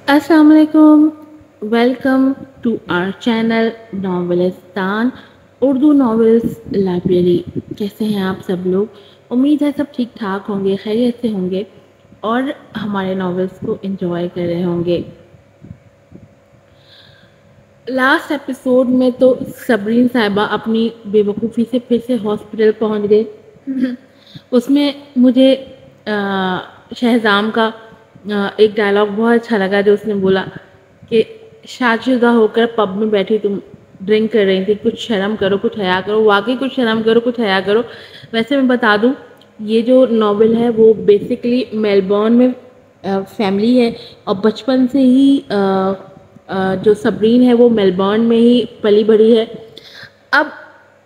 السلام علیکم. Welcome to our channel Novelistan Urdu novels library. کیسے ہیں آپ سب لوگ؟ امید ہے سب ٹھیک ٹھاک ہوں گے، خیریت سے ہوں گے اور ہمارے ناولس کو انجوائے کر رہے ہوں گے. لاسٹ ایپیسوڈ میں تو صبرین صاحبہ اپنی بے وقوفی سے پھر سے ہاسپٹل پہنچ گئے. اس میں مجھے شہزام کا ایک ڈائلاگ بہت اچھا لگا جو اس نے بولا کہ شادی شدہ ہو کر پب میں بیٹھی تم ڈرنک کر رہی تھی، کچھ شرم کرو، کچھ حیا کرو. واقعی کچھ شرم کرو، کچھ حیا کرو. ویسے میں بتا دوں یہ جو ناول ہے وہ بیسکلی میلبورن میں فیملی ہے اور بچپن سے ہی جو صبرین ہے وہ میلبورن میں ہی پلی بڑھی ہے. اب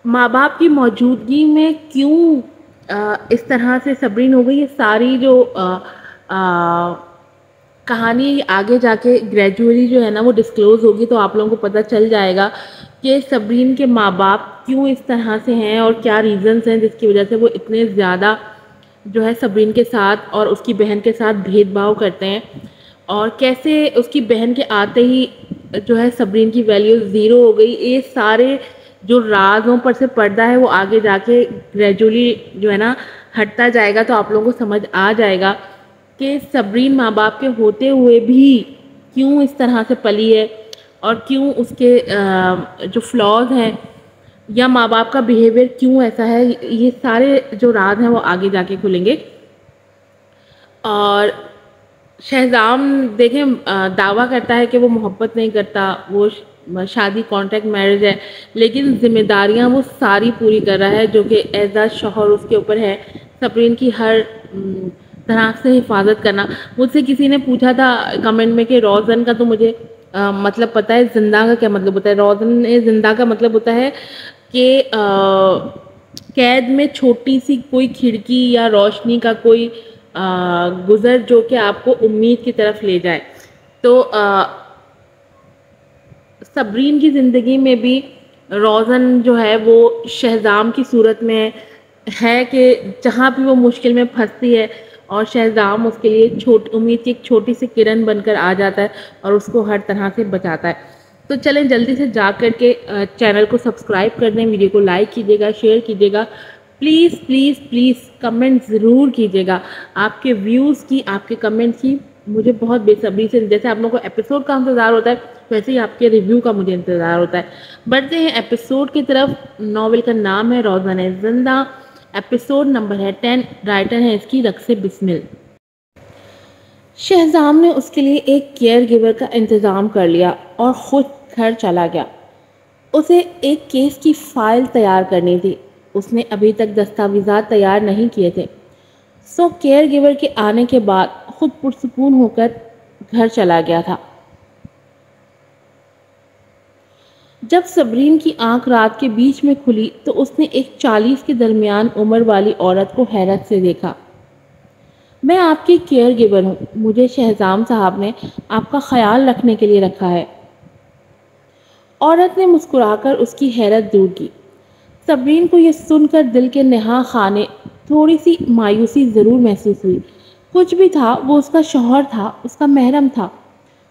ماں باپ کی موجودگی میں کیوں اس طرح سے صبرین ہو گئی، یہ ساری جو کہانی آگے جا کے گریجولی جو ہے نا وہ ڈسکلوز ہوگی تو آپ لوگوں کو پتہ چل جائے گا کہ صبرین کے ماں باپ کیوں اس طرح سے ہیں اور کیا ریزنز ہیں جس کی وجہ سے وہ اتنے زیادہ جو ہے صبرین کے ساتھ اور اس کی بہن کے ساتھ بھید بھاؤ کرتے ہیں، اور کیسے اس کی بہن کے آتے ہی جو ہے صبرین کی ویلیو زیرو ہو گئی. یہ سارے جو رازوں پر سے پردہ ہے وہ آگے جا کے گریجولی جو ہے نا ہٹتا جائے گا تو آپ لوگوں کو سمجھ آ جائے گا کہ صبرین ماں باپ کے ہوتے ہوئے بھی کیوں اس طرح سے پلی ہے اور کیوں اس کے جو فلاز ہیں یا ماں باپ کا بیہیویئر کیوں ایسا ہے. یہ سارے جو راز ہیں وہ آگے جا کے کھلیں گے. اور شہزام دیکھیں دعویٰ کرتا ہے کہ وہ محبت نہیں کرتا، وہ شادی کانٹریکٹ میرج ہے، لیکن ذمہ داریاں وہ ساری پوری کر رہا ہے جو کہ ایز اے شوہر اس کے اوپر ہے. صبرین کی ہر طرح سے حفاظت کرنا. مجھ سے کسی نے پوچھا تھا کمنٹ میں کہ روزن کا تو مجھے مطلب پتہ ہے، زندہ کا کیا مطلب ہوتا ہے. روزن زندہ کا مطلب ہوتا ہے کہ قید میں چھوٹی سی کوئی کھڑکی یا روشنی کا کوئی گزر جو کہ آپ کو امید کی طرف لے جائے. تو صبرین کی زندگی میں بھی روزن جو ہے وہ شہزام کی صورت میں ہے کہ جہاں بھی وہ مشکل میں پھنستی ہے اور شہزام اس کے لیے امید کی ایک چھوٹی سی کرن بن کر آ جاتا ہے اور اس کو ہر طرح سے بچاتا ہے. تو چلیں جلدی سے جا کر کے چینل کو سبسکرائب کر دیں، ویڈیو کو لائک کیجیے گا، شیئر کیجیے گا. پلیز پلیز پلیز کمنٹ ضرور کیجیے گا. آپ کے ویوز کی، آپ کے کمنٹ کی مجھے بہت بے صبری سے، جیسے آپ لوگوں کو ایپیسوڈ کا انتظار ہوتا ہے ویسے ہی آپ کے ریویو کا مجھے انتظار ہوتا ہے. بڑھتے ہیں ایپیسوڈ کی طرف. ناول کا نام ہے روزن زندہ، ایپیسوڈ نمبر ہے 10. رائٹر ہے اس کی رقص بسمل. شہزام نے اس کے لیے ایک کیئر گیور کا انتظام کر لیا اور خود گھر چلا گیا. اسے ایک کیس کی فائل تیار کرنی تھی. اس نے ابھی تک دستاویزات تیار نہیں کیے تھے. سو کیئر گیور کے آنے کے بعد خود پرسکون ہو کر گھر چلا گیا تھا. جب صبرین کی آنکھ رات کے بیچ میں کھلی تو اس نے ایک 40 کے درمیان عمر والی عورت کو حیرت سے دیکھا. میں آپ کی کیئر گیور ہوں. مجھے شہزام صاحب نے آپ کا خیال رکھنے کے لیے رکھا ہے. عورت نے مسکرا کر اس کی حیرت دور کی. صبرین کو یہ سن کر دل کے نہاں خانے تھوڑی سی مایوسی ضرور محسوس ہوئی. کچھ بھی تھا وہ اس کا شوہر تھا، اس کا محرم تھا،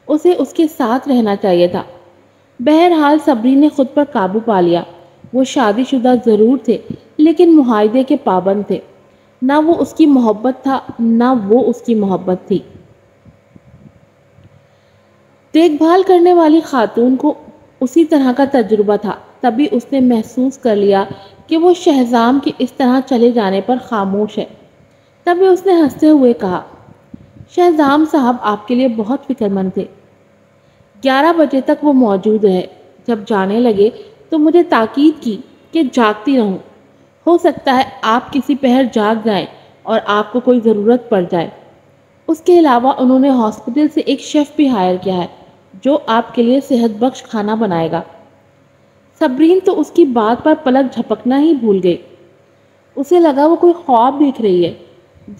اسے اس کے ساتھ رہنا چاہیے تھا. بہرحال صبرین نے خود پر قابو پا لیا. وہ شادی شدہ ضرور تھے لیکن معاہدے کے پابند تھے. نہ وہ اس کی محبت تھا نہ وہ اس کی محبت تھی. دیکھ بھال کرنے والی خاتون کو اسی طرح کا تجربہ تھا. تبھی اس نے محسوس کر لیا کہ وہ شہزام کے اس طرح چلے جانے پر خاموش ہے. تبھی اس نے ہنستے ہوئے کہا، شہزام صاحب آپ کے لیے بہت فکر مند تھے. 11 بجے تک وہ موجود رہے. جب جانے لگے تو مجھے تاکید کی کہ جاگتی رہوں. ہو سکتا ہے آپ کسی پہر جاگ جائیں اور آپ کو کوئی ضرورت پڑ جائے. اس کے علاوہ انہوں نے ہاسپٹل سے ایک شیف بھی ہائر کیا ہے جو آپ کے لیے صحت بخش کھانا بنائے گا. صبرین تو اس کی بات پر پلک جھپکنا ہی بھول گئی. اسے لگا وہ کوئی خواب دیکھ رہی ہے.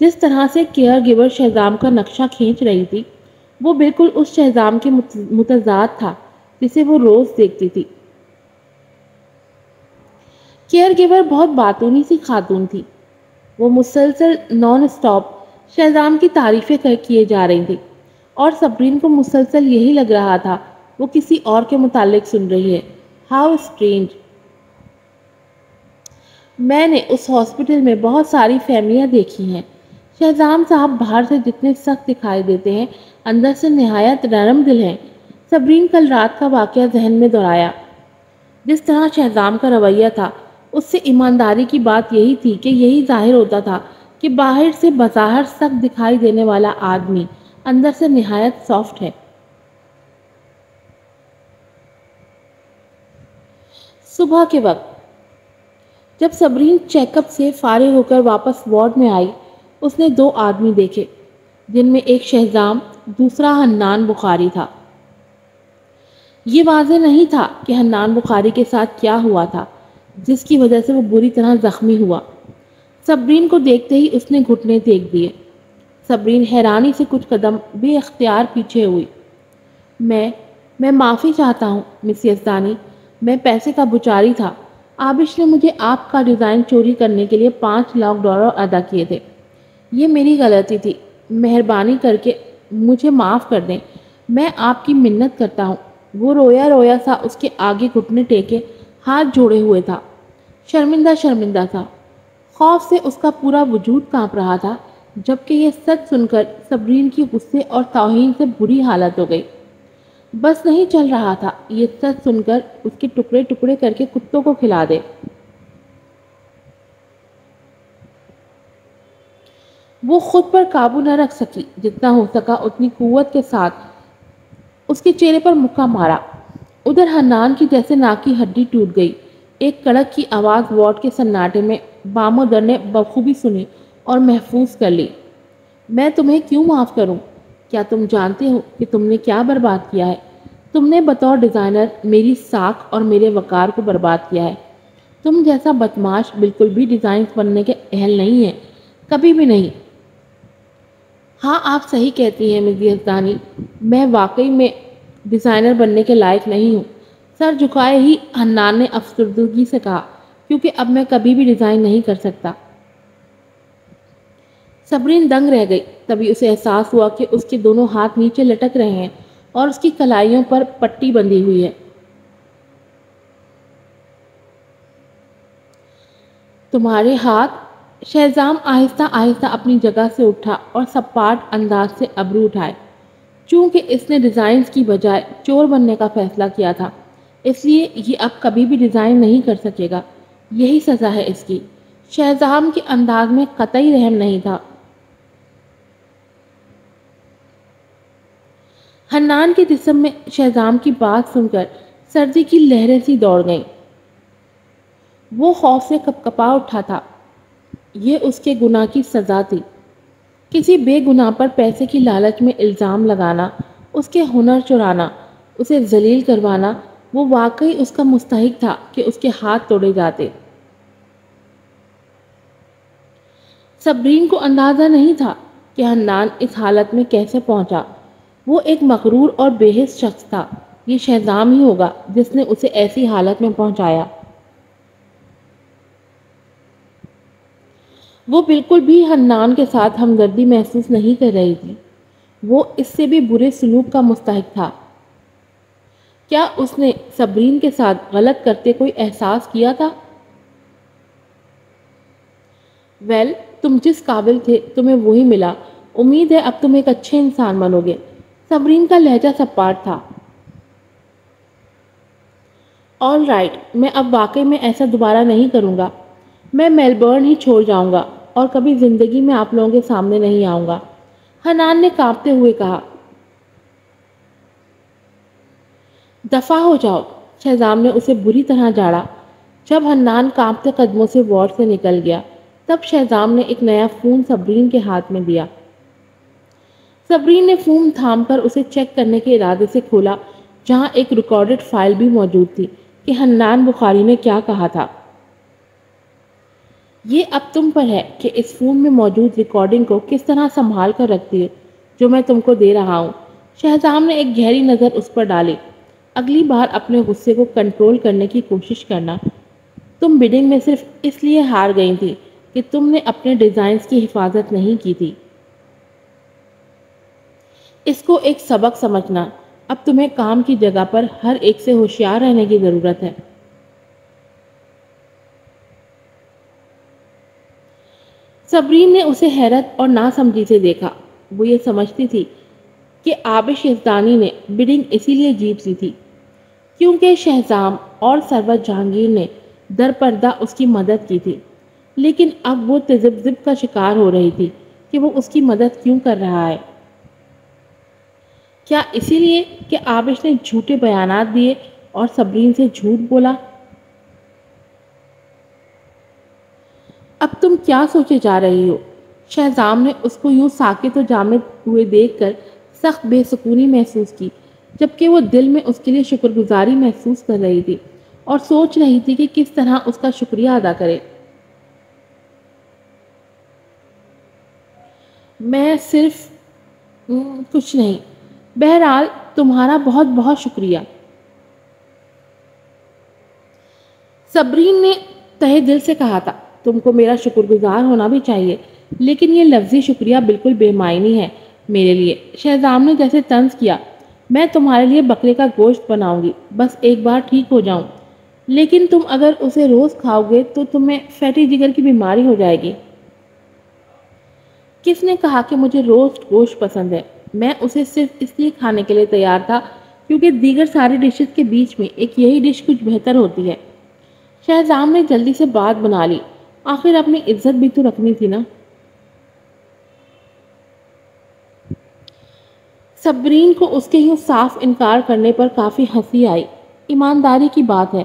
جس طرح سے کیئر گیور شہزام کا نقشہ کھینچ رہی تھی وہ بالکل اس شہزام کے متضاد تھا جسے وہ روز دیکھتی تھی. کیئر گیور بہت باتونی سی خاتون تھی. وہ مسلسل نان اسٹاپ شہزام کی تعریفیں کیے جا رہی تھی اور صبرین کو مسلسل یہی لگ رہا تھا وہ کسی اور کے متعلق سن رہی ہے۔ How strange! میں نے اس ہاسپٹل میں بہت ساری فیملیاں دیکھی ہیں۔ شہزام صاحب باہر سے جتنے سخت دکھائی دیتے ہیں اندر سے نہایت نرم دل ہیں۔ صبرین کل رات کا واقعہ ذہن میں دہرایا۔ جس طرح شہزام کا رویہ تھا اس سے ایمانداری کی بات یہی تھی کہ یہی ظاہر ہوتا تھا کہ باہر سے بظاہر سخت دکھائی دینے والا آدمی اندر سے نہایت سافٹ ہے۔ صبح کے وقت جب صبرین چیک اپ سے فارغ ہو کر واپس وارڈ میں آئی اس نے دو آدمی دیکھے جن میں ایک شہزام دوسرا حنان بخاری تھا۔ یہ واضح نہیں تھا کہ حنان بخاری کے ساتھ کیا ہوا تھا جس کی وجہ سے وہ بری طرح زخمی ہوا۔ صبرین کو دیکھتے ہی اس نے گھٹنے ٹیک دیے۔ صبرین حیرانی سے کچھ قدم بے اختیار پیچھے ہوئی۔ میں معافی چاہتا ہوں مس یزدانی، میں پیسے کا بچاری تھا۔ آبش نے مجھے آپ کا ڈیزائن چوری کرنے کے لیے $5 لاکھ ادا کیے تھے۔ یہ میری غلطی تھی، مہربانی کر کے مجھے معاف کر دیں، میں آپ کی منت کرتا ہوں۔ وہ رویا رویا سا اس کے آگے گھٹنے ٹیکے ہاتھ جوڑے ہوئے تھا، شرمندہ تھا۔ خوف سے اس کا پورا وجود کانپ رہا تھا، جبکہ یہ سچ سن کر صبرین کی غصے اور توہین سے بری حالت ہو گئی۔ بس نہیں چل رہا تھا یہ سچ سن کر اس کے ٹکڑے ٹکڑے کر کے کتوں کو کھلا دے۔ وہ خود پر قابو نہ رکھ سکی، جتنا ہو سکا اتنی قوت کے ساتھ اس کے چہرے پر مکہ مارا۔ ادھر حنان کی جیسے ناک کی ہڈی ٹوٹ گئی۔ ایک کڑک کی آواز وارڈ کے سناٹے میں بام و در نے بخوبی سنی اور محفوظ کر لی۔ میں تمہیں کیوں معاف کروں؟ کیا تم جانتے ہو کہ تم نے کیا برباد کیا ہے؟ تم نے بطور ڈیزائنر میری ساکھ اور میرے وقار کو برباد کیا ہے۔ تم جیسا بدماش بالکل بھی ڈیزائنر بننے کے اہل نہیں ہے، کبھی بھی نہیں۔ ہاں آپ صحیح کہتی ہیں مس یزدانی، میں واقعی میں ڈیزائنر بننے کے لائق نہیں ہوں۔ سر جھکائے ہی حنان نے افسردگی سے کہا، کیونکہ اب میں کبھی بھی ڈیزائن نہیں کر سکتا۔ صبرین دنگ رہ گئی، تبھی اسے احساس ہوا کہ اس کے دونوں ہاتھ نیچے لٹک رہے ہیں اور اس کی کلائیوں پر پٹی بندھی ہوئی ہے۔ تمہارے ہاتھ؟ شہزام آہستہ آہستہ اپنی جگہ سے اٹھا اور سپاٹ انداز سے ابرو اٹھائے۔ چونکہ اس نے ڈیزائنز کی بجائے چور بننے کا فیصلہ کیا تھا، اس لیے یہ اب کبھی بھی ڈیزائن نہیں کر سکے گا، یہی سزا ہے اس کی۔ شہزام کے انداز میں قطعی رحم نہیں تھا۔ حنان کے جسم میں شہزام کی بات سن کر سردی کی لہریں سی دوڑ گئیں۔ وہ خوف سے کپکپا اٹھا تھا۔ یہ اس کے گناہ کی سزا تھی۔ کسی بے گناہ پر پیسے کی لالچ میں الزام لگانا، اس کے ہنر چرانا، اسے ذلیل کروانا، وہ واقعی اس کا مستحق تھا کہ اس کے ہاتھ توڑے جاتے۔ صبرین کو اندازہ نہیں تھا کہ حنان اس حالت میں کیسے پہنچا۔ وہ ایک مغرور اور بے حس شخص تھا۔ یہ شہزام ہی ہوگا جس نے اسے ایسی حالت میں پہنچایا۔ وہ بالکل بھی حنان کے ساتھ ہمدردی محسوس نہیں کر رہی تھی۔ وہ اس سے بھی برے سلوک کا مستحق تھا۔ کیا اس نے صبرین کے ساتھ غلط کرتے کوئی احساس کیا تھا؟ ویل، تم جس قابل تھے تمہیں وہی ملا۔ امید ہے اب تم ایک اچھے انسان بنو گے۔ صبرین کا لہجہ سپاٹ تھا۔ آل رائٹ، میں اب واقعی میں ایسا دوبارہ نہیں کروں گا۔ میں میلبورن ہی چھوڑ جاؤں گا اور کبھی زندگی میں آپ لوگوں کے سامنے نہیں آؤں گا، حنان نے کانپتے ہوئے کہا۔ دفع ہو جاؤ، شہزام نے اسے بری طرح جاڑا۔ جب حنان کانپتے قدموں سے وارڈ سے نکل گیا تب شہزام نے ایک نیا فون صبرین کے ہاتھ میں دیا۔ صبرین نے فون تھام کر اسے چیک کرنے کے ارادے سے کھولا، جہاں ایک ریکارڈڈ فائل بھی موجود تھی کہ حنان بخاری نے کیا کہا تھا۔ یہ اب تم پر ہے کہ اس فون میں موجود ریکارڈنگ کو کس طرح سنبھال کر رکھتی ہے جو میں تم کو دے رہا ہوں۔ شہزام نے ایک گہری نظر اس پر ڈالی۔ اگلی بار اپنے غصے کو کنٹرول کرنے کی کوشش کرنا۔ تم بیڈنگ میں صرف اس لیے ہار گئی تھی کہ تم نے اپنے ڈیزائنز کی حفاظت نہیں کی تھی۔ اس کو ایک سبق سمجھنا۔ اب تمہیں کام کی جگہ پر ہر ایک سے ہوشیار رہنے کی ضرورت ہے۔ صبرین نے اسے حیرت اور ناسمجھی سے دیکھا۔ وہ یہ سمجھتی تھی کہ عابش یزدانی نے بڈنگ اسی لیے جیت لی تھی کیونکہ شہزام اور سرور جہانگیر نے در پردہ اس کی مدد کی تھی، لیکن اب وہ تذبذب کا شکار ہو رہی تھی کہ وہ اس کی مدد کیوں کر رہا ہے۔ کیا اسی لیے کہ عابش نے جھوٹے بیانات دیے اور صبرین سے جھوٹ بولا؟ اب تم کیا سوچے جا رہی ہو؟ شہزام نے اس کو یوں ساکت و جامد ہوئے دیکھ کر سخت بے سکونی محسوس کی، جبکہ وہ دل میں اس کے لیے شکر گزاری محسوس کر رہی تھی اور سوچ رہی تھی کہ کس طرح اس کا شکریہ ادا کرے۔ میں صرف کچھ نہیں، بہرحال تمہارا بہت بہت شکریہ۔ صبرین نے تہہ دل سے کہا تھا، تم کو میرا شکر گزار ہونا بھی چاہیے، لیکن یہ لفظی شکریہ بالکل بے معنی ہے میرے لیے۔ شہزام نے جیسے طنز کیا، میں تمہارے لیے بکرے کا گوشت بناؤں گی، بس ایک بار ٹھیک ہو جاؤں، لیکن تم اگر اسے روز کھاؤ گے تو تمہیں فیٹی جگر کی بیماری ہو جائے گی۔ کس نے کہا کہ مجھے روز گوشت پسند ہے؟ میں اسے صرف اس لیے کھانے کے لیے تیار تھا کیونکہ دیگر ساری ڈشز کے بیچ میں ایک یہی ڈش کچھ بہتر ہوتی ہے۔ شہزام نے جلدی سے بات بنا لی، آخر اپنی عزت بھی تو رکھنی تھی نا۔ صبرین کو اس کے یوں صاف انکار کرنے پر کافی ہنسی آئی۔ ایمانداری کی بات ہے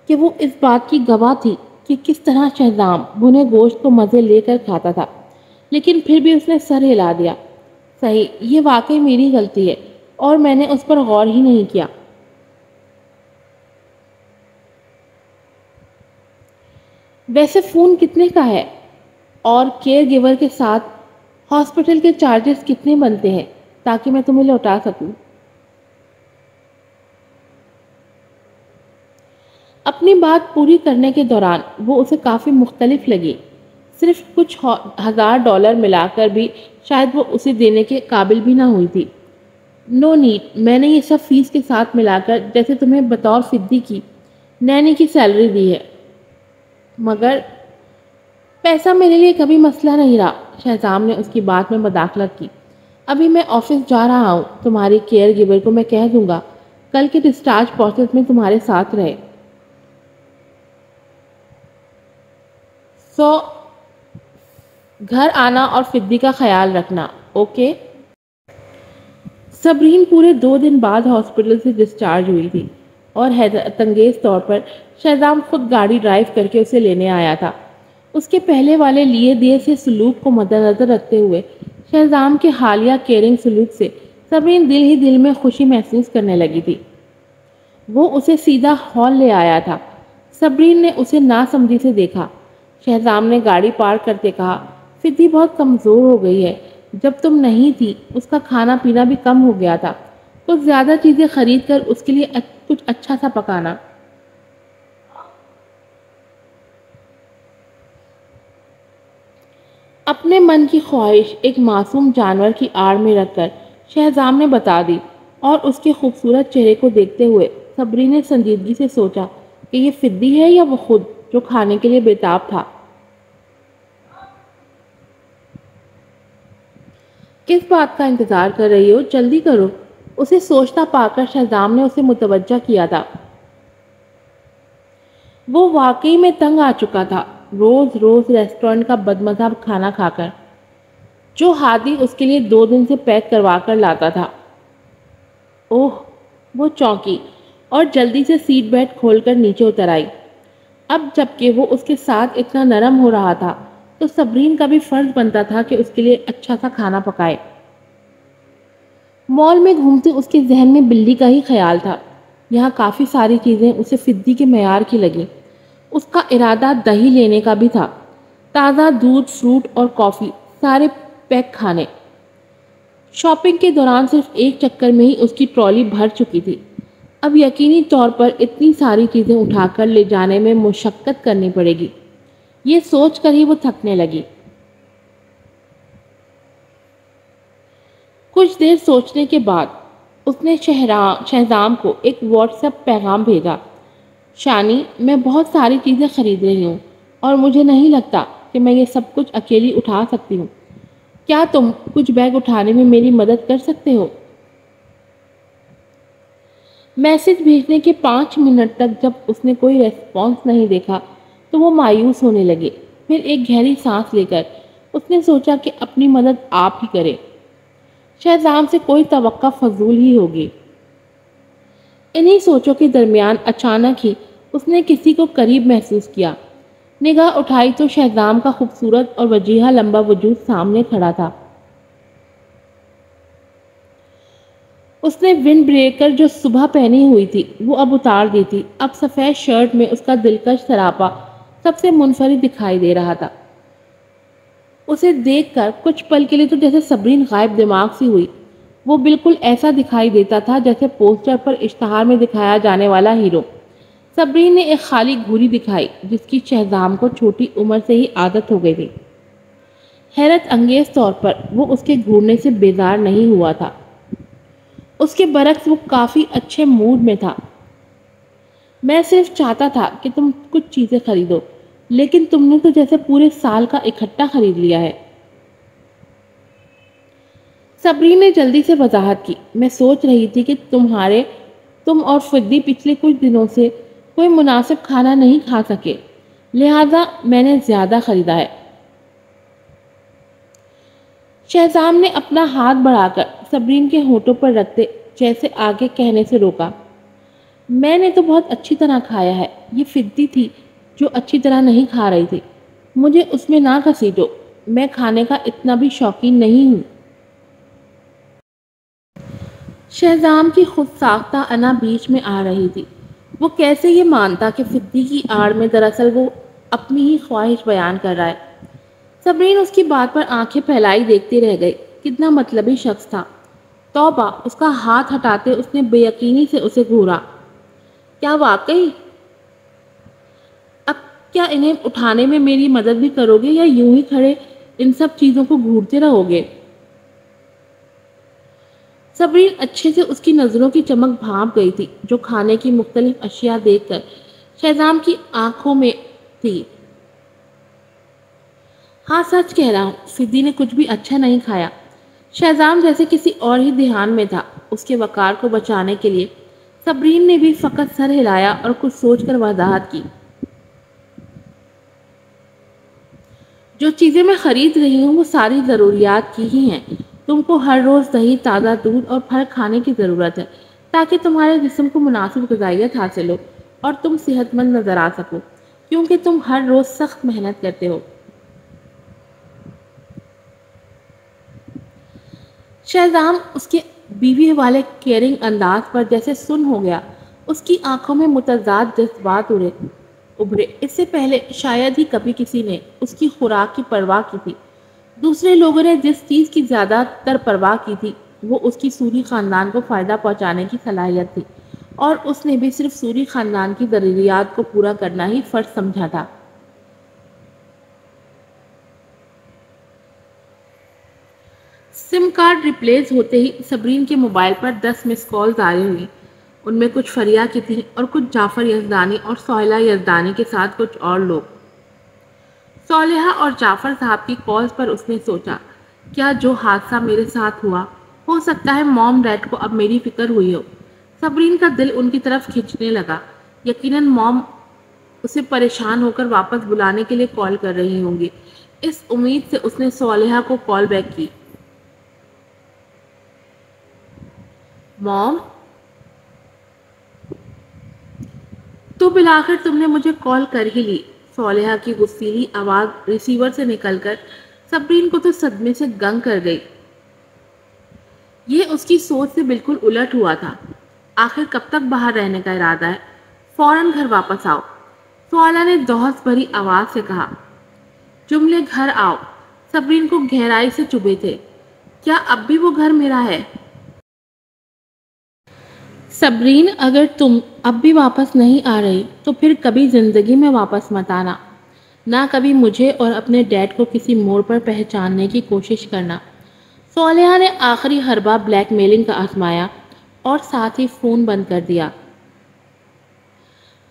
کہ وہ اس بات کی گواہ تھی کہ کس طرح شہزام بھنے گوشت کو مزے لے کر کھاتا تھا، لیکن پھر بھی اس نے سر ہلا دیا۔ صحیح، یہ واقعی میری غلطی ہے اور میں نے اس پر غور ہی نہیں کیا۔ ویسے فون کتنے کا ہے اور کیئر گیور کے ساتھ ہاسپٹل کے چارجز کتنے بنتے ہیں تاکہ میں تمہیں لوٹا سکوں؟ اپنی بات پوری کرنے کے دوران وہ اسے کافی مختلف لگی۔ صرف کچھ $1000 ملا کر بھی شاید وہ اسے دینے کے قابل بھی نہ ہوئی تھی۔ نو نیڈ، میں نے یہ سب فیس کے ساتھ ملا کر جیسے تمہیں بطور فدی کی نینی کی سیلری دی ہے۔ مگر پیسہ میرے لیے کبھی مسئلہ نہیں رہا، شہزام نے اس کی بات میں مداخلت کی۔ ابھی میں آفس جا رہا ہوں، تمہاری کیئر گیور کو میں کہہ دوں گا کل کے ڈسچارج پروسیس میں تمہارے ساتھ رہے۔ گھر آنا اور فدی کا خیال رکھنا، اوکے؟ صبرین پورے 2 دن بعد ہاسپٹل سے ڈسچارج ہوئی تھی اور حیرت انگیز طور پر شہزام خود گاڑی ڈرائیو کر کے اسے لینے آیا تھا۔ اس کے پہلے والے لیے دیے سے سلوک کو مد نظر رکھتے ہوئے شہزام کے حالیہ کیئرنگ سلوک سے صبرین دل ہی دل میں خوشی محسوس کرنے لگی تھی۔ وہ اسے سیدھا ہال لے آیا تھا۔ صبرین نے اسے ناسمجھی سے دیکھا۔ شہزام نے گاڑی پارک کرتے کہا، فدی بہت کمزور ہو گئی ہے، جب تم نہیں تھی اس کا کھانا پینا بھی کم ہو گیا تھا، کچھ زیادہ چیزیں خرید کر اس کے لیے کچھ اچھا سا پکانا۔ اپنے من کی خواہش ایک معصوم جانور کی آڑ میں رکھ کر شہزام نے بتا دی، اور اس کے خوبصورت چہرے کو دیکھتے ہوئے صبرین نے سنجیدگی سے سوچا کہ یہ فدی ہے یا وہ خود جو کھانے کے لیے بےتاب تھا۔ کس بات کا انتظار کر رہی ہو؟ جلدی کرو، اسے سوچتا پا کر شہزام نے اسے متوجہ کیا تھا۔ وہ واقعی میں تنگ آ چکا تھا روز روز ریسٹورنٹ کا بدمزہ کھانا کھا کر، جو ہادی اس کے لیے 2 دن سے پیک کروا کر لاتا تھا۔ اوہ، وہ چونکی اور جلدی سے سیٹ بیلٹ کھول کر نیچے اتر آئی۔ اب جبکہ وہ اس کے ساتھ اتنا نرم ہو رہا تھا تو صبرین کا بھی فرض بنتا تھا کہ اس کے لیے اچھا سا کھانا پکائے۔ مال میں گھومتے اس کے ذہن میں بلی کا ہی خیال تھا۔ یہاں کافی ساری چیزیں اسے فدی کے معیار کی لگیں۔ اس کا ارادہ دہی لینے کا بھی تھا، تازہ دودھ، فروٹ اور کافی، سارے پیک کھانے۔ شاپنگ کے دوران صرف ایک چکر میں ہی اس کی ٹرالی بھر چکی تھی۔ اب یقینی طور پر اتنی ساری چیزیں اٹھا کر لے جانے میں مشقت کرنی پڑے گی، یہ سوچ کر ہی وہ تھکنے لگی۔ کچھ دیر سوچنے کے بعد اس نے شہزام کو ایک واٹس ایپ پیغام بھیجا۔ شانی، میں بہت ساری چیزیں خرید رہی ہوں اور مجھے نہیں لگتا کہ میں یہ سب کچھ اکیلی اٹھا سکتی ہوں۔ کیا تم کچھ بیگ اٹھانے میں میری مدد کر سکتے ہو؟ میسج بھیجنے کے 5 منٹ تک جب اس نے کوئی ریسپانس نہیں دیکھا تو وہ مایوس ہونے لگے۔ پھر ایک گہری سانس لے کر اس نے سوچا کہ اپنی مدد آپ ہی کرے۔ شہزام سے کوئی توقع فضول ہی ہوگی۔ انہی سوچوں کے درمیان اچانک ہی اس نے کسی کو قریب محسوس کیا۔ نگاہ اٹھائی تو شہزام کا خوبصورت اور وجیحہ لمبا وجود سامنے کھڑا تھا۔ اس نے ونڈ بریکر جو صبح پہنی ہوئی تھی وہ اب اتار دی تھی۔ اب سفید شرٹ میں اس کا دلکش سراپا سب سے منفرد دکھائی دے رہا تھا۔ اسے دیکھ کر کچھ پل کے لیے تو جیسے صبرین غائب دماغ سی ہوئی۔ وہ بالکل ایسا دکھائی دیتا تھا جیسے پوسٹر پر اشتہار میں دکھایا جانے والا ہیرو۔ صبرین نے ایک خالی گھوری دکھائی جس کی شہزام کو چھوٹی عمر سے ہی عادت ہو گئی تھی۔ حیرت انگیز طور پر وہ اس کے گھورنے سے بیزار نہیں ہوا تھا۔ اس کے برعکس وہ کافی اچھے موڈ میں تھا۔ میں صرف چاہتا تھا کہ تم کچھ چیزیں خریدو، لیکن تم نے تو جیسے پورے سال کا اکٹھا خرید لیا ہے۔ صبرین نے جلدی سے وضاحت کی، میں سوچ رہی تھی کہ تم اور فدی پچھلے کچھ دنوں سے کوئی مناسب کھانا نہیں کھا سکے، لہذا میں نے زیادہ خریدا ہے۔ شہزام نے اپنا ہاتھ بڑھا کر صبرین کے ہونٹوں پر رکھتے جیسے آگے کہنے سے روکا، میں نے تو بہت اچھی طرح کھایا ہے، یہ فدی تھی جو اچھی طرح نہیں کھا رہی تھی، مجھے اس میں نہ گھسیٹو، میں کھانے کا اتنا بھی شوقین نہیں ہوں۔ شہزام کی خود ساختہ انا بیچ میں آ رہی تھی۔ وہ کیسے یہ مانتا کہ فدی کی آڑ میں دراصل وہ اپنی ہی خواہش بیان کر رہا ہے۔ صبرین اس کی بات پر آنکھیں پھیلائی دیکھتی رہ گئی۔ کتنا مطلبی شخص تھا۔ توبہ! اس کا ہاتھ ہٹاتے اس نے بے یقینی سے اسے گھورا۔ کیا واقعی؟ اب کیا انہیں اٹھانے میں میری مدد بھی کرو گے یا یوں ہی کھڑے ان سب چیزوں کو گھورتے رہو گے؟ صبرین اچھے سے اس کی نظروں کی چمک بھانپ گئی تھی جو کھانے کی مختلف اشیاء دیکھ کر شہزام کی آنکھوں میں تھی۔ ہاں سچ کہہ رہا ہوں، فدی نے کچھ بھی اچھا نہیں کھایا۔ شہزام جیسے کسی اور ہی دھیان میں تھا۔ اس کے وقار کو بچانے کے لیے صبرین نے بھی فقط سر ہلایا اور کچھ سوچ کر وضاحت کی، جو چیزیں میں خرید رہی ہوں وہ ساری ضروریات کی ہی ہیں۔ تم کو ہر روز دہی، تازہ دودھ اور پھل کھانے کی ضرورت ہے تاکہ تمہارے جسم کو مناسب غذائیت حاصل ہو اور تم صحت مند نظر آ سکو، کیونکہ تم ہر روز سخت محنت کرتے ہو۔ شہزام اس کے بیوی والے کیئرنگ انداز پر جیسے سن ہو گیا۔ اس کی آنکھوں میں متضاد جذبات ابھرے۔ اس سے پہلے شاید ہی کبھی کسی نے اس کی خوراک کی پرواہ کی تھی۔ دوسرے لوگوں نے جس چیز کی زیادہ تر پرواہ کی تھی وہ اس کی سوری خاندان کو فائدہ پہنچانے کی صلاحیت تھی، اور اس نے بھی صرف سوری خاندان کی ضروریات کو پورا کرنا ہی فرض سمجھا تھا۔ سم کارڈ ریپلیس ہوتے ہی صبرین کے موبائل پر 10 مس کالز آئی ہوئی۔ ان میں کچھ فریا کی تھیں اور کچھ جعفر یزدانی اور سہیلہ یزدانی کے ساتھ کچھ اور لوگ۔ صالحہ اور جعفر صاحب کی کالز پر اس نے سوچا، کیا جو حادثہ میرے ساتھ ہوا، ہو سکتا ہے موم ڈیڈ کو اب میری فکر ہوئی ہو۔ صبرین کا دل ان کی طرف کھنچنے لگا۔ یقیناً موم اسے پریشان ہو کر واپس بلانے کے لیے کال کر رہی ہوں گی۔ اس امید سے اس نے صالحہ کو کال بیک کی۔ موم، تو بالآخر تم نے مجھے کال کر ہی لی۔ صالحہ کی غصیلی آواز ریسیور سے نکل کر صبرین کو تو صدمے سے گنگ کر گئی۔ یہ اس کی سوچ سے بالکل الٹ ہوا تھا۔ آخر کب تک باہر رہنے کا ارادہ ہے؟ فوراً گھر واپس آؤ، صالحہ نے دہس بھری آواز سے کہا۔ جملے گھر آؤ صبرین کو گہرائی سے چبھے تھے۔ کیا اب بھی وہ گھر میرا ہے؟ صبرین، اگر تم اب بھی واپس نہیں آ رہی تو پھر کبھی زندگی میں واپس مت آنا، نہ کبھی مجھے اور اپنے ڈیڈ کو کسی موڑ پر پہچاننے کی کوشش کرنا۔ صالحہ نے آخری حربہ بلیک میلنگ کا آزمایا اور ساتھ ہی فون بند کر دیا۔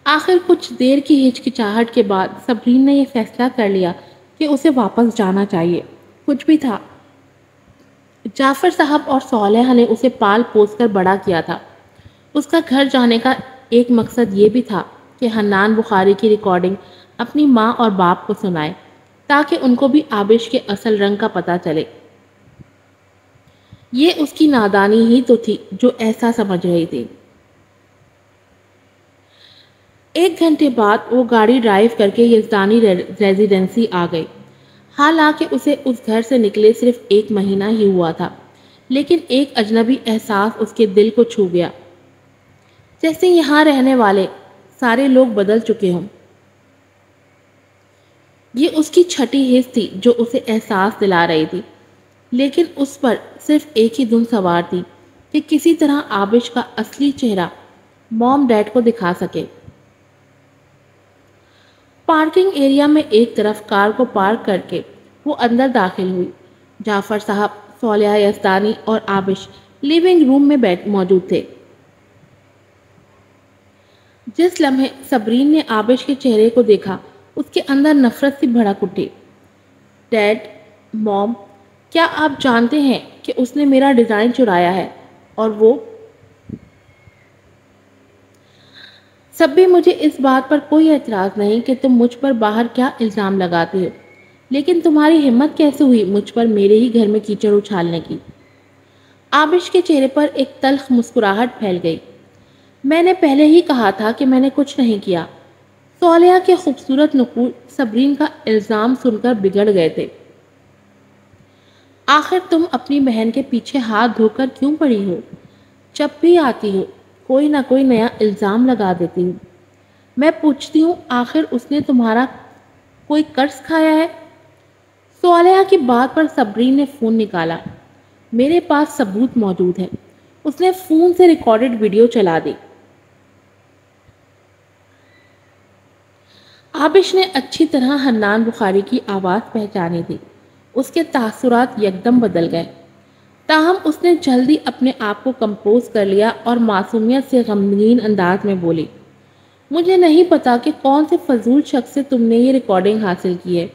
آخر کچھ دیر کی ہچکچاہٹ کے بعد صبرین نے یہ فیصلہ کر لیا کہ اسے واپس جانا چاہیے، کچھ بھی تھا۔ جعفر صاحب اور صالحہ نے اسے پال پوس کر بڑا کیا تھا۔ اس کا گھر جانے کا ایک مقصد یہ بھی تھا کہ حنان بخاری کی ریکارڈنگ اپنی ماں اور باپ کو سنائے تاکہ ان کو بھی آبش کے اصل رنگ کا پتہ چلے۔ یہ اس کی نادانی ہی تو تھی جو ایسا سمجھ رہی تھی۔ 1 گھنٹے بعد وہ گاڑی ڈرائیو کر کے یزدانی ریزیڈنسی آ گئی۔ حالانکہ اسے اس گھر سے نکلے صرف 1 مہینہ ہی ہوا تھا، لیکن ایک اجنبی احساس اس کے دل کو چھو گیا، جیسے یہاں رہنے والے سارے لوگ بدل چکے ہوں۔ یہ اس کی چھٹی حس تھی جو اسے احساس دلا رہی تھی، لیکن اس پر صرف ایک ہی دھن سوار تھی کہ کسی طرح آبش کا اصلی چہرہ موم ڈیڈ کو دکھا سکے۔ پارکنگ ایریا میں ایک طرف کار کو پارک کر کے وہ اندر داخل ہوئی۔ جعفر صاحب، صالحہ یزدانی اور آبش لیونگ روم میں موجود تھے۔ جس لمحے صبرین نے آبش کے چہرے کو دیکھا، اس کے اندر نفرت سی بھڑک اٹھی۔ ڈیڈ، موم، کیا آپ جانتے ہیں کہ اس نے میرا ڈیزائن چرایا ہے؟ اور وہ سب بھی مجھے اس بات پر کوئی اعتراض نہیں کہ تم مجھ پر باہر کیا الزام لگاتے ہو، لیکن تمہاری ہمت کیسے ہوئی مجھ پر میرے ہی گھر میں کیچڑ اچھالنے کی؟ آبش کے چہرے پر ایک تلخ مسکراہٹ پھیل گئی۔ میں نے پہلے ہی کہا تھا کہ میں نے کچھ نہیں کیا۔ صالحہ کے خوبصورت نقول صبرین کا الزام سن کر بگڑ گئے تھے۔ آخر تم اپنی بہن کے پیچھے ہاتھ دھو کر کیوں پڑی ہو؟ جب بھی آتی ہو کوئی نہ کوئی نیا الزام لگا دیتی ہوں۔ میں پوچھتی ہوں، آخر اس نے تمہارا کوئی قرض کھایا ہے؟ صالحہ کی بات پر صبرین نے فون نکالا۔ میرے پاس ثبوت موجود ہے۔ اس نے فون سے ریکارڈڈ ویڈیو چلا دی۔ آبش نے اچھی طرح حنان بخاری کی آواز پہچانی تھی۔ اس کے تاثرات یکدم بدل گئے، تاہم اس نے جلدی اپنے آپ کو کمپوز کر لیا اور معصومیت سے غمگین انداز میں بولی، مجھے نہیں پتا کہ کون سے فضول شخص سے تم نے یہ ریکارڈنگ حاصل کی ہے۔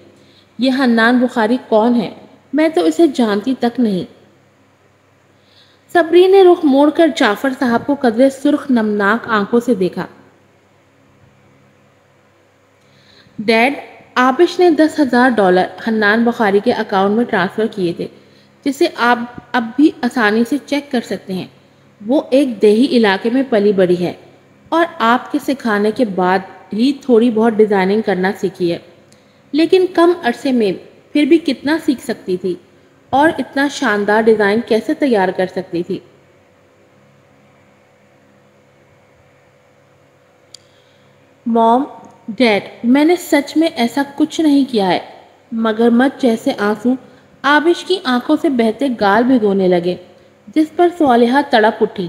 یہ حنان بخاری کون ہے؟ میں تو اسے جانتی تک نہیں۔ صبرین نے رخ موڑ کر جعفر صاحب کو قدرے سرخ نمناک آنکھوں سے دیکھا۔ ڈیڈ، آبش نے $10,000 حنان بخاری کے اکاؤنٹ میں ٹرانسفر کیے تھے، جسے آپ اب بھی آسانی سے چیک کر سکتے ہیں۔ وہ ایک دیہی علاقے میں پلی بڑھی ہے اور آپ کے سکھانے کے بعد ہی تھوڑی بہت ڈیزائننگ کرنا سیکھی ہے، لیکن کم عرصے میں پھر بھی کتنا سیکھ سکتی تھی اور اتنا شاندار ڈیزائن کیسے تیار کر سکتی تھی؟ موم، ڈیڈ، میں نے سچ میں ایسا کچھ نہیں کیا ہے۔ مگرمچھ جیسے آنسو آبش کی آنکھوں سے بہتے گال بھگونے لگے، جس پر صالحہ تڑپ اٹھی۔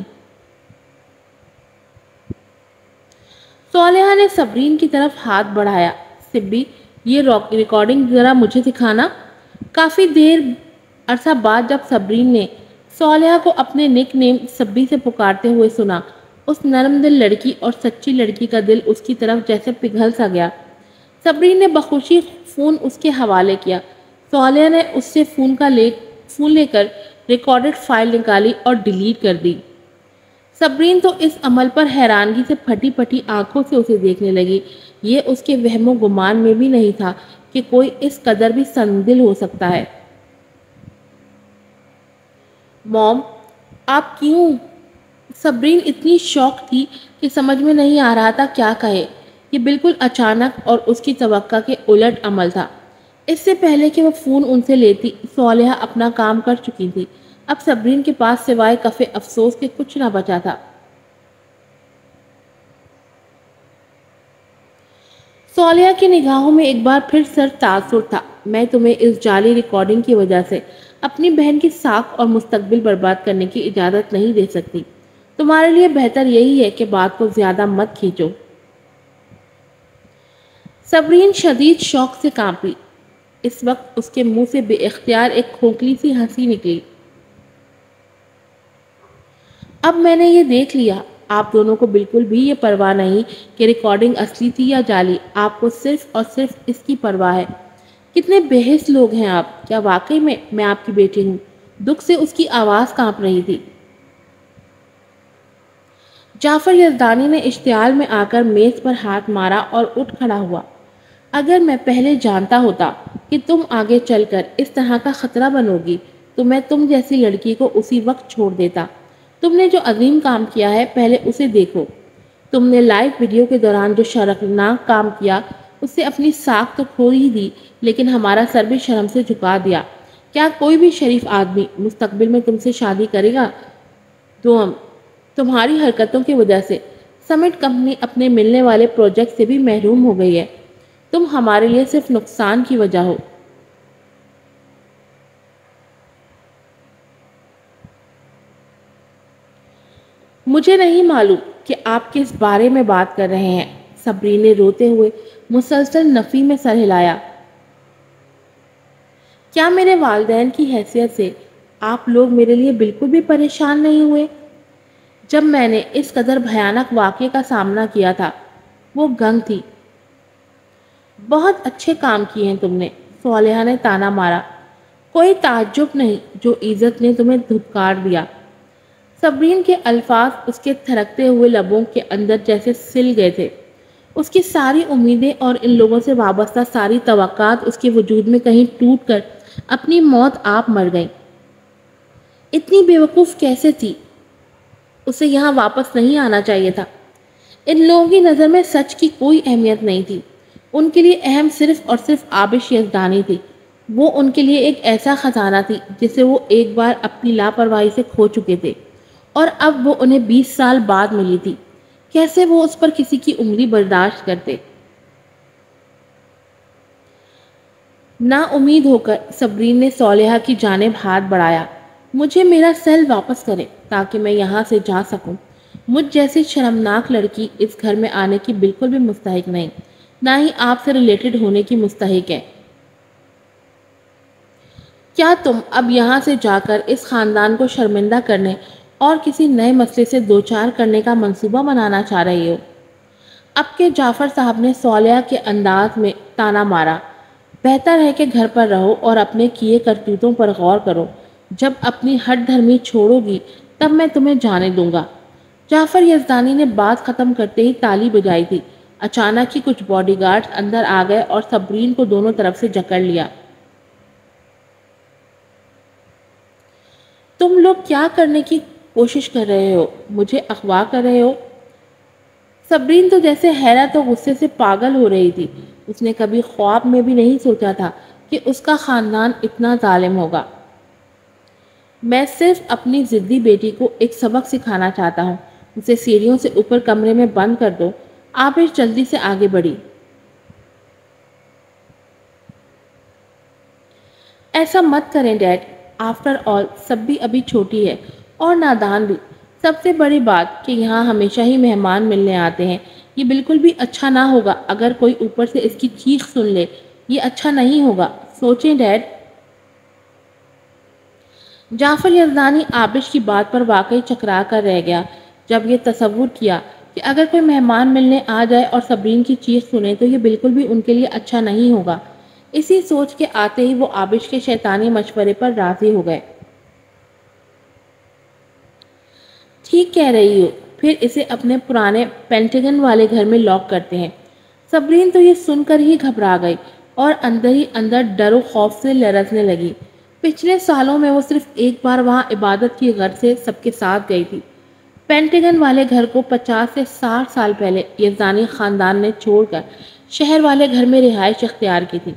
صالحہ نے صبرین کی طرف ہاتھ بڑھایا۔ سبی، یہ ریکارڈنگ ذرا مجھے دکھانا۔ کافی دیر عرصہ بعد جب صبرین نے صالحہ کو اپنے نک نیم سبی سے پکارتے ہوئے سنا، اس نرم دل لڑکی اور سچی لڑکی کا دل اس کی طرف جیسے پگھل سا گیا۔ صبرین نے بخوشی فون اس کے حوالے کیا۔ صالحہ نے اس سے فون لے کر ریکارڈڈ فائل نکالی اور ڈیلیٹ کر دی۔ صبرین تو اس عمل پر حیرانگی سے پھٹی پھٹی آنکھوں سے اسے دیکھنے لگی۔ یہ اس کے وہم و گمان میں بھی نہیں تھا کہ کوئی اس قدر بھی سنگدل ہو سکتا ہے۔ موم، آپ کیوں؟ صبرین اتنی شاک تھی کہ سمجھ میں نہیں آ رہا تھا کیا کہے۔ یہ بالکل اچانک اور اس کی توقع کے الٹ عمل تھا۔ اس سے پہلے کہ وہ فون ان سے لیتی، صالحہ اپنا کام کر چکی تھی۔ اب صبرین کے پاس سوائے کفِ افسوس کے کچھ نہ بچا تھا۔ صالحہ کی نگاہوں میں ایک بار پھر سر تاثر تھا۔ میں تمہیں اس جعلی ریکارڈنگ کی وجہ سے اپنی بہن کی ساکھ اور مستقبل برباد کرنے کی اجازت نہیں دے سکتی۔ تمہارے لیے بہتر یہی ہے کہ بات کو زیادہ مت کھینچو۔ صبرین شدید شوق سے کانپی۔ اس وقت اس کے منہ سے بے اختیار ایک کھوکھلی سی ہنسی نکلی۔ اب میں نے یہ دیکھ لیا، آپ دونوں کو بالکل بھی یہ پرواہ نہیں کہ ریکارڈنگ اصلی تھی یا جعلی، آپ کو صرف اور صرف اس کی پرواہ ہے۔ کتنے بے حس لوگ ہیں آپ، کیا واقعی میں آپ کی بیٹی ہوں؟ دکھ سے اس کی آواز کانپ رہی تھی۔ جعفر یزدانی نے اشتعال میں آ کر میز پر ہاتھ مارا اور اٹھ کھڑا ہوا۔ اگر میں پہلے جانتا ہوتا کہ تم آگے چل کر اس طرح کا خطرہ بنو گی تو میں تم جیسی لڑکی کو اسی وقت چھوڑ دیتا۔ تم نے جو عظیم کام کیا ہے پہلے اسے دیکھو۔ تم نے لائیو ویڈیو کے دوران جو شرمناک کام کیا اس سے اپنی ساکھ تو کھو ہی دی، لیکن ہمارا سر بھی شرم سے جھکا دیا۔ کیا کوئی بھی شریف آدمی مستقبل میں تم سے شادی کرے گا؟ تمہاری حرکتوں کی وجہ سے سمٹ کمپنی اپنے ملنے والے پروجیکٹ سے بھی محروم ہو گئی ہے۔ تم ہمارے لیے صرف نقصان کی وجہ ہو۔ مجھے نہیں معلوم کہ آپ کس بارے میں بات کر رہے ہیں، صبرین نے روتے ہوئے مسلسل نفی میں سر ہلایا۔ کیا میرے والدین کی حیثیت سے آپ لوگ میرے لیے بالکل بھی پریشان نہیں ہوئے؟ جب میں نے اس قدر بھیانک واقعے کا سامنا کیا تھا، وہ گنگ تھی۔ بہت اچھے کام کیے ہیں تم نے، صالحہ نے تانا مارا۔ کوئی تعجب نہیں جو عزت نے تمہیں دھتکار دیا۔ صبرین کے الفاظ اس کے تھرکتے ہوئے لبوں کے اندر جیسے سل گئے تھے۔ اس کی ساری امیدیں اور ان لوگوں سے وابستہ ساری توقعات اس کے وجود میں کہیں ٹوٹ کر اپنی موت آپ مر گئیں۔ اتنی بیوقوف کیسے تھی؟ اسے یہاں واپس نہیں آنا چاہیے تھا۔ ان لوگوں کی نظر میں سچ کی کوئی اہمیت نہیں تھی۔ ان کے لیے اہم صرف اور صرف آبش یزدانی تھی۔ وہ ان کے لیے ایک ایسا خزانہ تھی جسے وہ ایک بار اپنی لاپرواہی سے کھو چکے تھے، اور اب وہ انہیں 20 سال بعد ملی تھی۔ کیسے وہ اس پر کسی کی انگلی برداشت کرتے؟ نا امید ہو کر صبرین نے صالحہ کی جانب ہاتھ بڑھایا۔ مجھے میرا سیل واپس کریں تاکہ میں یہاں سے جا سکوں۔ مجھ جیسی شرمناک لڑکی اس گھر میں آنے کی بالکل بھی مستحق نہیں، نہ ہی آپ سے ریلیٹڈ ہونے کی مستحق ہے۔ کیا تم اب یہاں سے جا کر اس خاندان کو شرمندہ کرنے اور کسی نئے مسئلے سے دوچار کرنے کا منصوبہ بنانا چاہ رہی ہو؟ اب کے جعفر صاحب نے صالحہ کے انداز میں تانا مارا۔ بہتر ہے کہ گھر پر رہو اور اپنے کیے کرتوتوں پر غور کرو۔ جب اپنی ہٹ دھرمی چھوڑو گی تب میں تمہیں جانے دوں گا۔ جعفر یزدانی نے بات ختم کرتے ہی تالی بجائی تھی۔ اچانک ہی کچھ باڈی گارڈز اندر آ گئے اور صبرین کو دونوں طرف سے جکڑ لیا۔ تم لوگ کیا کرنے کی کوشش کر رہے ہو؟ مجھے اغوا کر رہے ہو؟ صبرین تو جیسے حیرت و غصے سے پاگل ہو رہی تھی۔ اس نے کبھی خواب میں بھی نہیں سوچا تھا کہ اس کا خاندان اتنا ظالم ہوگا۔ میں صرف اپنی ضدی بیٹی کو ایک سبق سکھانا چاہتا ہوں۔ اسے سیڑھیوں سے اوپر کمرے میں بند کر دو۔ آبش جلدی سے آگے بڑھی۔ ایسا مت کریں ڈیڈ، آفٹر آل سب بھی ابھی چھوٹی ہے اور نادان بھی۔ سب سے بڑی بات کہ یہاں ہمیشہ ہی مہمان ملنے آتے ہیں۔ یہ بالکل بھی اچھا نہ ہوگا اگر کوئی اوپر سے اس کی چیخ سن لے۔ یہ اچھا نہیں ہوگا، سوچیں ڈیڈ۔ جعفر یزدانی آبش کی بات پر واقعی چکرا کر رہ گیا جب یہ تصور کیا کہ اگر کوئی مہمان ملنے آ جائے اور صبرین کی چیخ سنے تو یہ بالکل بھی ان کے لیے اچھا نہیں ہوگا۔ اسی سوچ کے آتے ہی وہ آبش کے شیطانی مشورے پر راضی ہو گئے۔ ٹھیک کہہ رہی ہو، پھر اسے اپنے پرانے پینٹیگن والے گھر میں لاک کرتے ہیں۔ صبرین تو یہ سن کر ہی گھبرا گئی اور اندر ہی اندر ڈر و خوف سے لرزنے لگی۔ پچھلے سالوں میں وہ صرف ایک بار وہاں عبادت کی غرض سے سب کے ساتھ گئی تھی۔ پینٹیگن والے گھر کو 50 سے 60 سال پہلے یزدانی خاندان نے چھوڑ کر شہر والے گھر میں رہائش اختیار کی تھی۔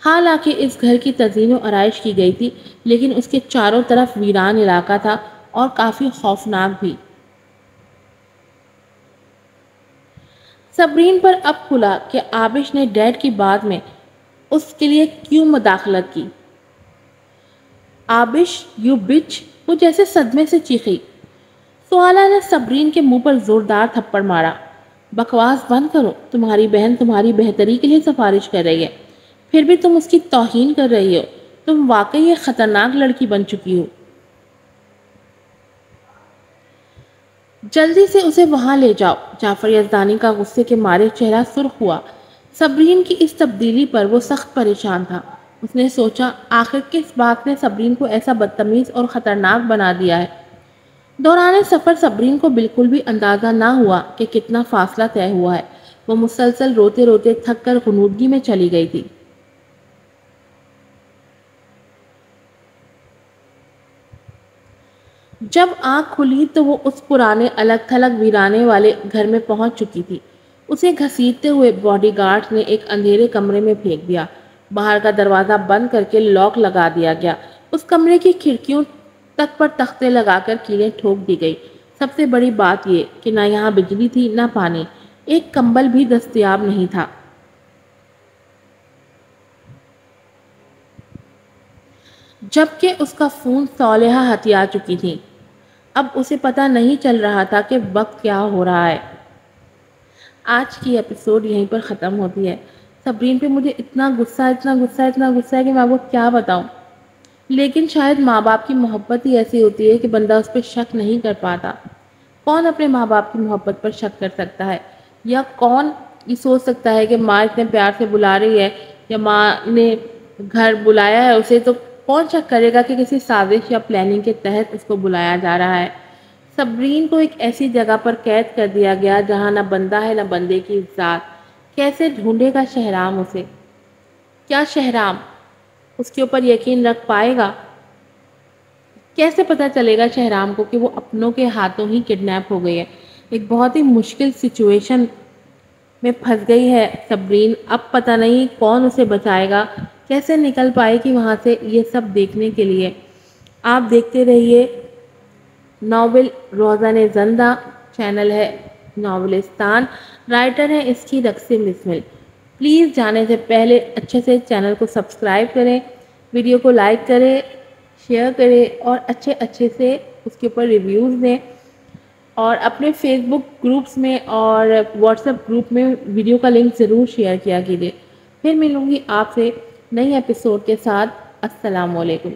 حالانکہ اس گھر کی تزئین و آرائش کی گئی تھی، لیکن اس کے چاروں طرف ویران علاقہ تھا اور کافی خوفناک بھی۔ صبرین پر اب کھلا کہ آبش نے ڈیڈ کی بات میں اس کے لیے کیوں مداخلت کی۔ آبش، یو بچ، وہ جیسے صدمے سے چیخی۔ سوالا نے صبرین کے منہ پر زوردار تھپڑ مارا۔ بکواس بند کرو، تمہاری بہن تمہاری بہتری کے لیے سفارش کر رہی ہے، پھر بھی تم اس کی توہین کر رہی ہو۔ تم واقعی ایک خطرناک لڑکی بن چکی ہو۔ جلدی سے اسے وہاں لے جاؤ۔ جعفر یزدانی کا غصے کے مارے چہرہ سرخ ہوا۔ صبرین کی اس تبدیلی پر وہ سخت پریشان تھا۔ اس نے سوچا آخر کس بات نے صبرین کو ایسا بدتمیز اور خطرناک بنا دیا ہے۔ دوران سفر صبرین کو بالکل بھی اندازہ نہ ہوا کہ کتنا فاصلہ طے ہوا ہے۔ وہ مسلسل روتے روتے تھک کر غنودگی میں چلی گئی تھی۔ جب آنکھ کھلی تو وہ اس پرانے الگ تھلگ ویرانے والے گھر میں پہنچ چکی تھی۔ اسے گھسیٹتے ہوئے باڈی گارڈ نے ایک اندھیرے کمرے میں پھینک دیا۔ باہر کا دروازہ بند کر کے لاک لگا دیا گیا۔ اس کمرے کی کھڑکیوں تک پر تختے لگا کر کیلیں ٹھوک دی گئی۔ سب سے بڑی بات یہ کہ نہ یہاں بجلی تھی نہ پانی، ایک کمبل بھی دستیاب نہیں تھا۔ جبکہ اس کا فون صالحہ ہتھیا چکی تھی۔ اب اسے پتہ نہیں چل رہا تھا کہ وقت کیا ہو رہا ہے۔ آج کی ایپیسوڈ یہیں پر ختم ہوتی ہے۔ صبرین پہ مجھے اتنا غصہ ہے کہ میں آپ کو کیا بتاؤں۔ لیکن شاید ماں باپ کی محبت ہی ایسی ہوتی ہے کہ بندہ اس پہ شک نہیں کر پاتا۔ کون اپنے ماں باپ کی محبت پر شک کر سکتا ہے؟ یا کون یہ سوچ سکتا ہے کہ ماں اتنے پیار سے بلا رہی ہے یا ماں نے گھر بلایا ہے اسے، تو کون شک کرے گا کہ کسی سازش یا پلاننگ کے تحت اس کو بلایا جا رہا ہے۔ صبرین کو ایک ایسی جگہ پر قید کر دیا گیا جہاں نہ بندہ ہے نہ بندے کی ذات۔ کیسے ڈھونڈے گا شہرام اسے؟ کیا شہرام اس کے اوپر یقین رکھ پائے گا؟ کیسے پتا چلے گا شہرام کو کہ وہ اپنوں کے ہاتھوں ہی کڈنیپ ہو گئی ہے؟ ایک بہت ہی مشکل سچویشن میں پھنس گئی ہے صبرین۔ اب پتہ نہیں کون اسے بچائے گا، کیسے نکل پائے گی وہاں سے۔ یہ سب دیکھنے کے لیے آپ دیکھتے رہیے ناول روزن زندہ، چینل ہے ناولستان، رائٹر ہے اس کی رقص بسمل۔ پلیز جانے سے پہلے اچھے سے چینل کو سبسکرائب کریں، ویڈیو کو لائک کریں، شیئر کریں اور اچھے سے اس کے اوپر ریویوز دیں، اور اپنے فیس بک گروپس میں اور واٹس ایپ گروپ میں ویڈیو کا لنک ضرور شیئر کیا کیجیے۔ پھر ملوں گی آپ سے نئی ایپیسوڈ کے ساتھ۔ السلام علیکم۔